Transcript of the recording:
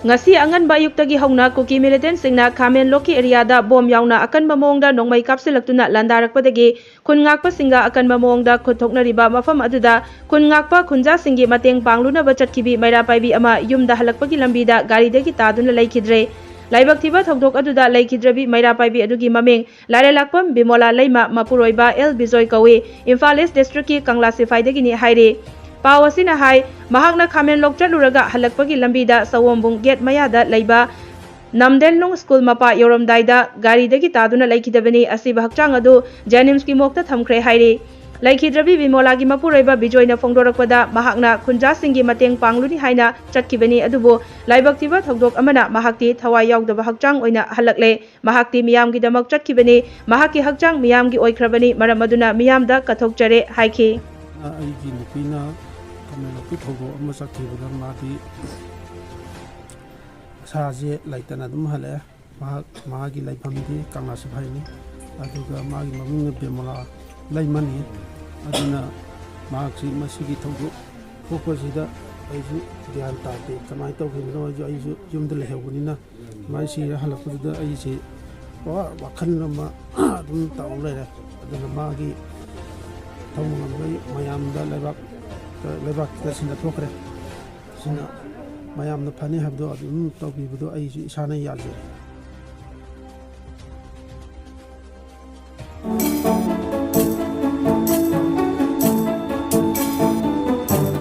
ngasi angan bayuktagi hauna kuki militant singna Khamen Loki area da bom yauna akan mamongda nongmai kapsilaktuna landarakpadagi khun ngakpa singa akan mamongda khothoknariba mafam aduda khun ngakpa khunja singi mateng pangluna bachatkibi maira paibi ama yumda halakpagi lambida garidagi taduna laikidre laibak thiba thokdok aduda laikidrabi maira paibi adugi mameng larelakpam Bimola Leima mapuroiba El Bijoy kawi Imphal East District ki Kangla Sifaidagi ni haire Pau asina hai mahakna Khamen Lok chaluraga halakpagi lambida Sawombung gate mayada leiba Namdenlung school mapa yoramdaida garidagi taduna laikidabani asiba hakchang adu Janims ki mokta thamkhre haire laikidrabi Bimola gi mapuroiba Bijoyna phongdorakpada mahakna khunja singgi mateng pangluni haina chatkibani adubo laibak tiba thokdok amana mahakti thawai yaudaba hakchang oina halakle mahakti miyamgi damak chatkibani mahaki hakchang miyamgi oikrabani maram aduna miyamda kathokjare haiki aigi nupina Khamen Lok thogo ama sakhibuda madi saje laitana dum hale magi laifamdi Kangla Siphaini aduga magi maming Bimola Leimani aduna maksi masigi thogo fokosida aisu gyan taate kamai tawkhino jo aisu yumda lehebunina mai si halakpuda aisi wakhan ma dum taw lere aduna magi thawngam mayamda lebak sina thokre sina mayamna phani habdo adum tawbibudo aisu isana yalje